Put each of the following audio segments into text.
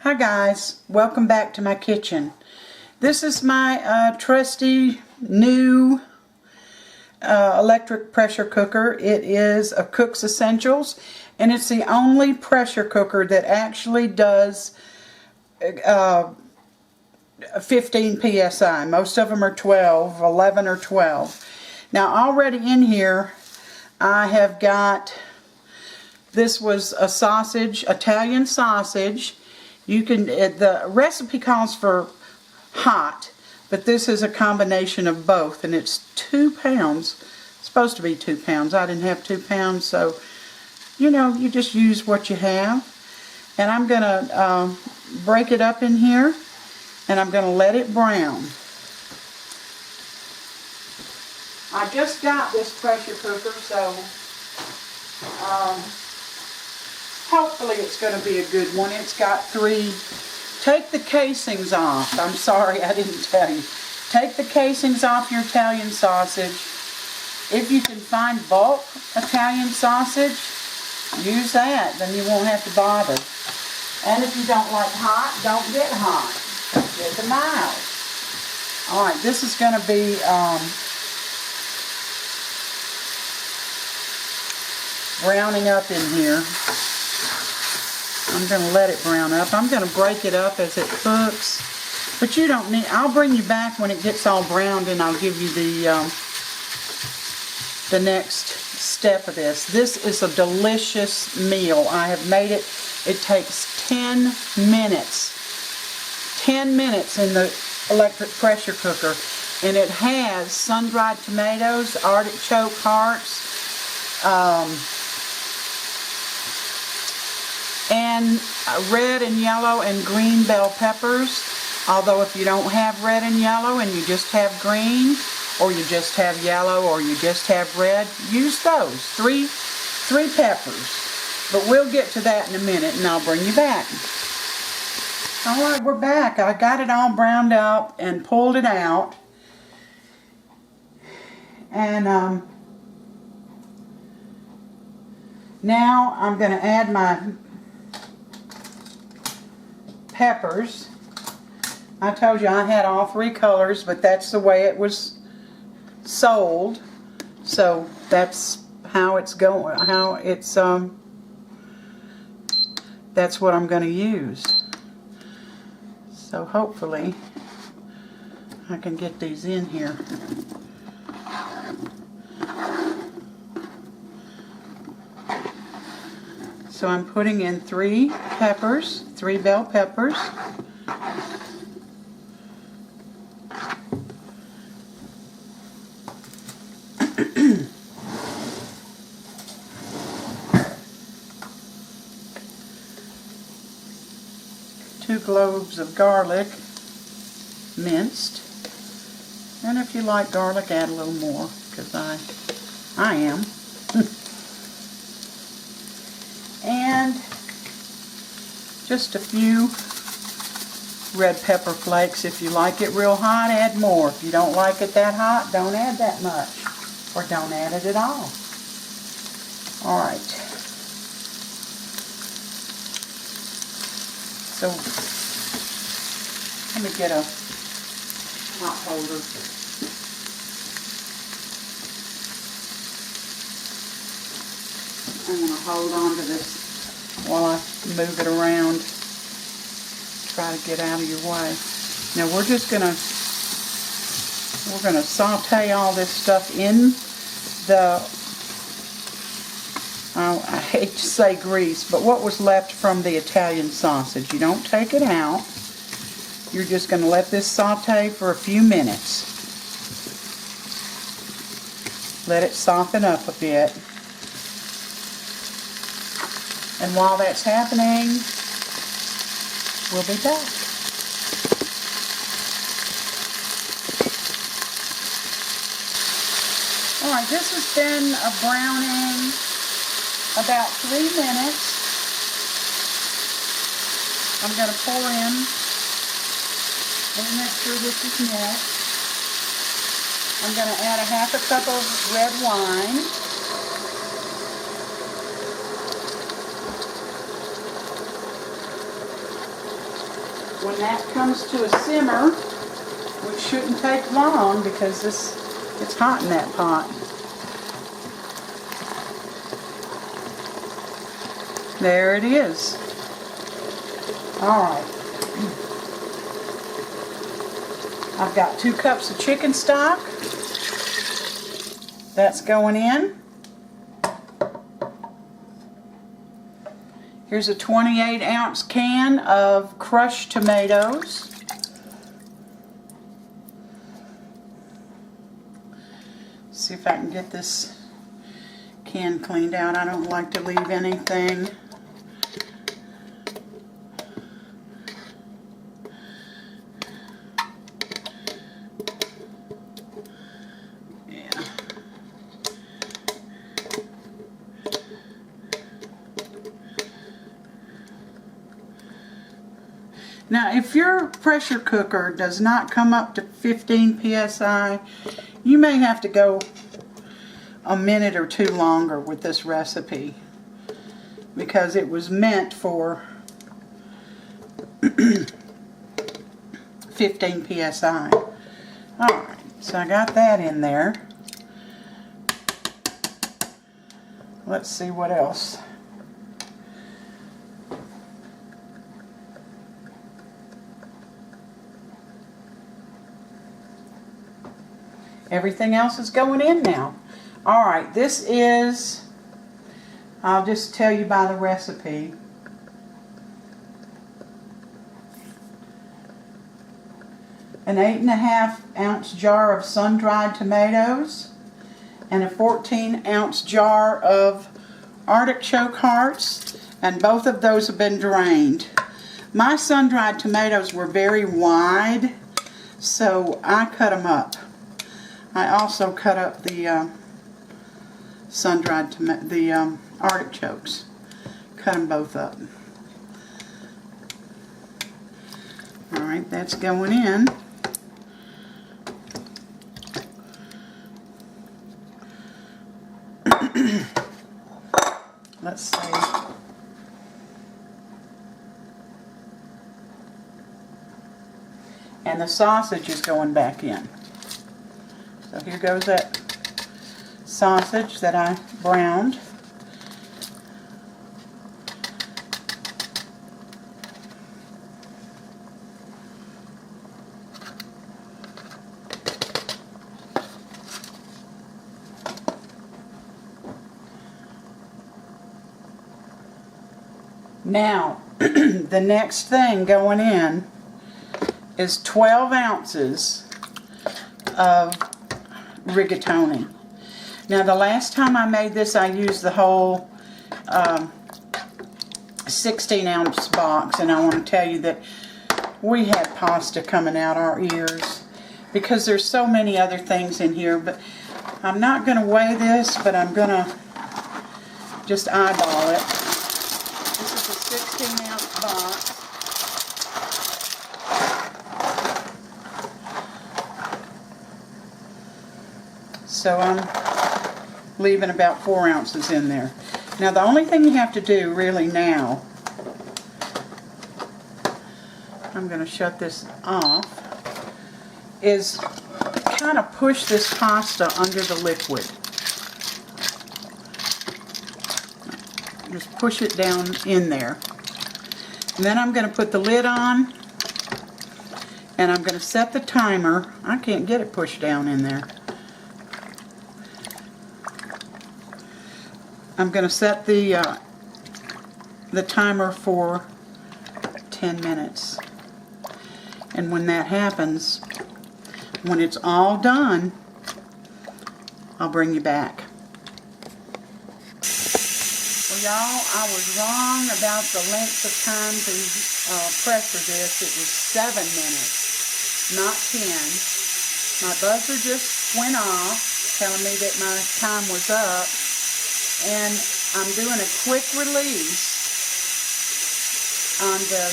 Hi guys, welcome back to my kitchen. This is my trusty new electric pressure cooker. It is a Cook's Essentials, and it's the only pressure cooker that actually does 15 psi. Most of them are 12, 11 or 12. Now already in here I have got, this was a sausage, Italian sausage. You can, the recipe calls for hot, but this is a combination of both, and it's 2 pounds. It's supposed to be 2 pounds. I didn't have 2 pounds, so you know, you just use what you have. And I'm going to break it up in here, and I'm going to let it brown. I just got this pressure cooker, so hopefully it's going to be a good one. It's got 3. Take the casings off. I'm sorry I didn't tell you. Take the casings off your Italian sausage. If you can find bulk Italian sausage, use that. Then you won't have to bother. And if you don't like hot, don't get hot. Get the mild. Alright, this is going to be browning up in here. I'm going to let it brown up. I'm going to break it up as it cooks. But you don't need, I'll bring you back when it gets all browned, and I'll give you the next step of this. This is a delicious meal. I have made it. It takes 10 minutes. 10 minutes in the electric pressure cooker. And it has sun-dried tomatoes, artichoke hearts, and red and yellow and green bell peppers. Although if you don't have red and yellow and you just have green, or you just have yellow, or you just have red, use those. Three peppers. But we'll get to that in a minute, and I'll bring you back. Alright, we're back. I got it all browned up and pulled it out. And now I'm going to add my peppers. I told you I had all 3 colors, but that's the way it was sold. So that's how it's going, that's what I'm going to use. So hopefully I can get these in here. So I'm putting in 3 peppers, 3 bell peppers. Two cloves of garlic, minced. And if you like garlic, add a little more, because I am. And just a few red pepper flakes. If you like it real hot, add more. If you don't like it that hot, don't add that much. Or don't add it at all. Alright. So, let me get a hot holder. I'm going to hold on to this while I move it around. Try to get out of your way. Now we're just going to saute all this stuff in the, I hate to say grease, but what was left from the Italian sausage. You don't take it out. You're just going to let this saute for a few minutes. Let it soften up a bit. And while that's happening, we'll be back. Alright, this has been a browning about 3 minutes. I'm going to pour in. Let me make sure this is mixed. I'm going to add a half a cup of red wine. When that comes to a simmer, which shouldn't take long because it's hot in that pot. There it is. Alright. I've got 2 cups of chicken stock. That's going in. Here's a 28-ounce can of crushed tomatoes. See if I can get this can cleaned out. I don't like to leave anything. Now, if your pressure cooker does not come up to 15 psi, you may have to go a minute or 2 longer with this recipe because it was meant for 15 psi. Alright, so I got that in there. Let's see what else. Everything else is going in now. Alright, this is, I'll just tell you by the recipe. An 8.5-ounce jar of sun-dried tomatoes and a 14-ounce jar of artichoke hearts, and both of those have been drained. My sun-dried tomatoes were very wide, so I cut them up. I also cut up the sun-dried artichokes. Cut them both up. Alright, that's going in. Let's see. And the sausage is going back in. So here goes that sausage that I browned. Now, the next thing going in is 12 ounces of rigatoni. Now, the last time I made this, I used the whole 16-ounce box, and I want to tell you that we had pasta coming out our ears because there's so many other things in here. But I'm not going to weigh this, but I'm going to just eyeball it. This is a 16-ounce box. So I'm leaving about 4 ounces in there. Now, the only thing you have to do really now, I'm going to shut this off, is kind of push this pasta under the liquid. Just push it down in there. And then I'm going to put the lid on, and I'm going to set the timer. I can't get it pushed down in there. I'm going to set the timer for 10 minutes. And when that happens, when it's all done, I'll bring you back. Well, y'all, I was wrong about the length of time to pressure this. It was 7 minutes, not 10. My buzzer just went off, telling me that my time was up. And I'm doing a quick release on the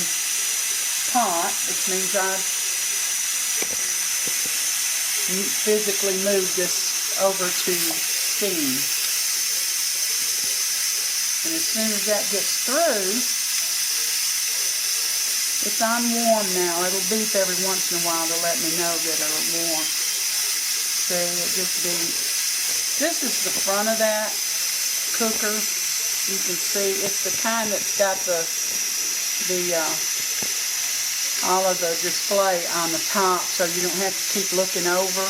pot, which means I've physically moved this over to steam. And as soon as that gets through, It's on warm now. It'll beep every once in a while to let me know that it'll warm. See, it just beeps. This is the front of that cooker. You can see it's the kind that's got all of the display on the top, so you don't have to keep looking over.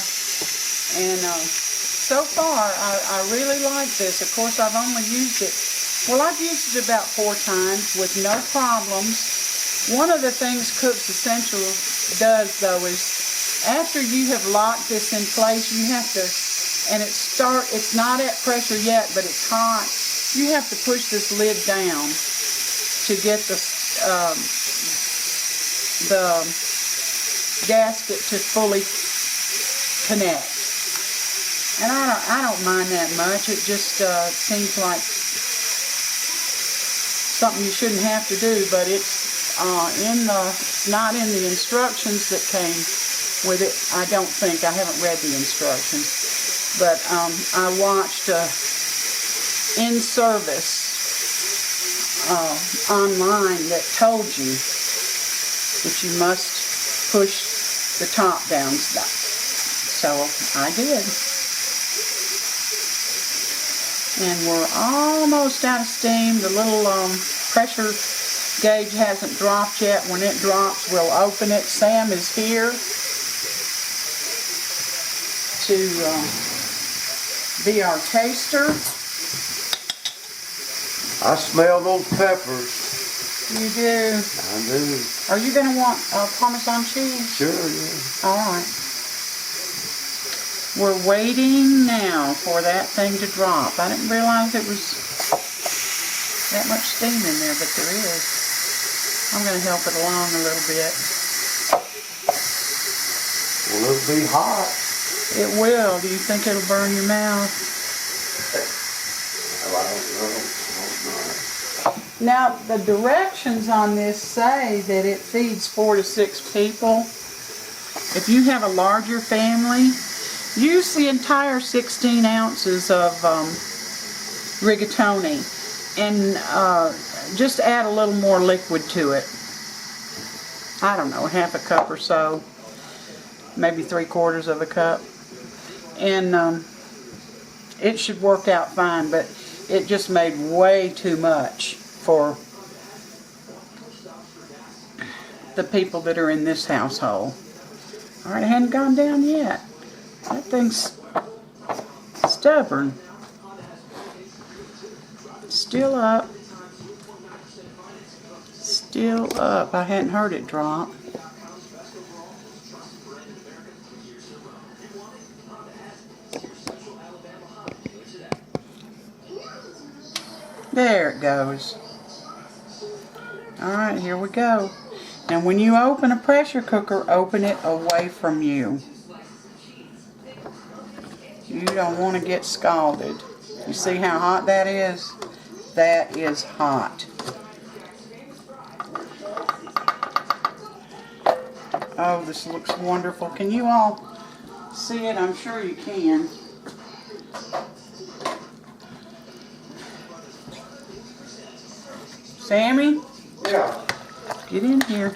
And so far, I really like this. Of course, I've only used it. Well, I've used it about 4 times with no problems. One of the things Cook's Essential does, though, is after you have locked this in place, you have to, and it's not at pressure yet, but it's hot. You have to push this lid down to get the gasket to fully connect. And I don't mind that much. It just seems like something you shouldn't have to do, but it's not in the instructions that came with it. I don't think. I haven't read the instructions, but I watched in service online that told you that you must push the top down. So I did. And we're almost out of steam. The little pressure gauge hasn't dropped yet. When it drops, we'll open it. Sam is here to be our taster. I smell those peppers. You do? I do. Are you going to want Parmesan cheese? Sure, yeah. All right. We're waiting now for that thing to drop. I didn't realize it was that much steam in there, but there is. I'm going to help it along a little bit. Well, it'll be hot. It will. Do you think it'll burn your mouth? Well, I don't know. Now, the directions on this say that it feeds 4 to 6 people. If you have a larger family, use the entire 16 ounces of rigatoni and just add a little more liquid to it. I don't know, half a cup or so, maybe 3/4 of a cup. And it should work out fine, but it just made way too much for the people that are in this household. All right, it hadn't gone down yet. That thing's stubborn. Still up. Still up. I hadn't heard it drop. There it goes. Alright, here we go. Now when you open a pressure cooker, open it away from you. You don't want to get scalded. You see how hot that is? That is hot. Oh, this looks wonderful. Can you all see it? I'm sure you can. Sammy? Yeah. Get in here.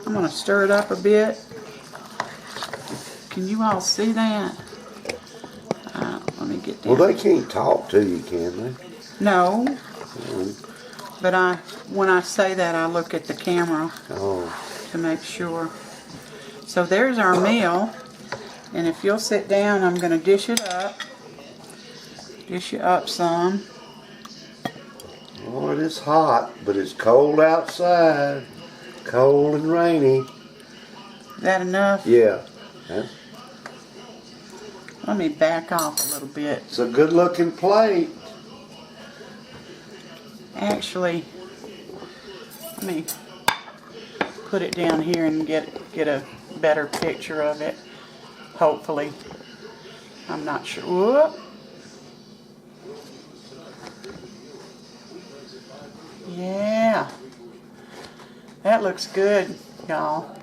I'm going to stir it up a bit. Can you all see that? Let me get down. Well, they can't talk to you, can they? No. But when I say that, I look at the camera to make sure. So there's our meal. And if you'll sit down, I'm going to dish it up. Dish it up some. Oh, it is hot, but it's cold outside. Cold and rainy. Is that enough? Yeah. Let me back off a little bit. It's a good looking plate. Actually, let me put it down here and get a better picture of it. Hopefully. I'm not sure. Whoop. Yeah. That looks good, y'all.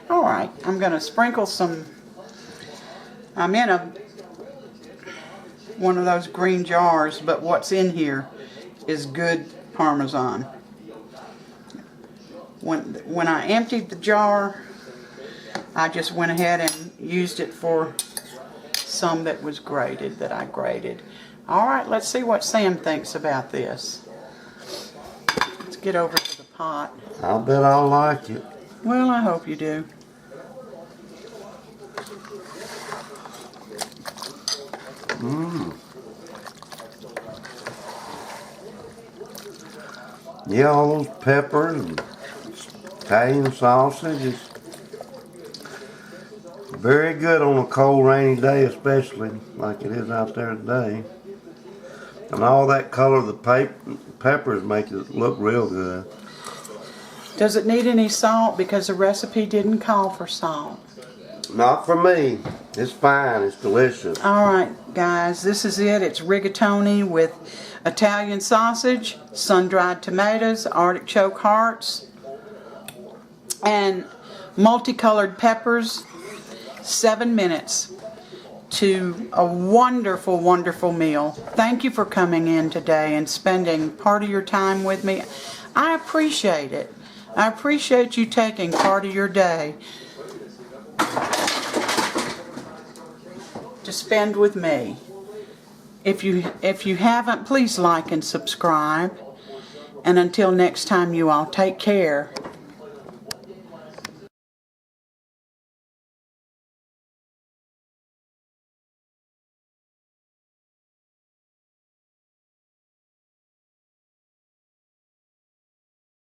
Alright, I'm going to sprinkle some. I'm in one of those green jars, but what's in here is good Parmesan. When I emptied the jar, I just went ahead and used it for some that was grated, that I grated. All right, let's see what Sam thinks about this. Let's get over to the pot. I bet I'll like it. Well, I hope you do. Yeah, all those peppers and Italian sausage is very good on a cold, rainy day, especially like it is out there today. And all that color the peppers make it look real good. Does it need any salt? Because the recipe didn't call for salt. Not for me. It's fine. It's delicious. All right, guys, this is it. It's rigatoni with Italian sausage, sun-dried tomatoes, artichoke hearts, and multicolored peppers. 7 minutes to a wonderful, wonderful meal. Thank you for coming in today and spending part of your time with me. I appreciate it. I appreciate you taking part of your day to spend with me. If you haven't, please like and subscribe. And until next time, you all take care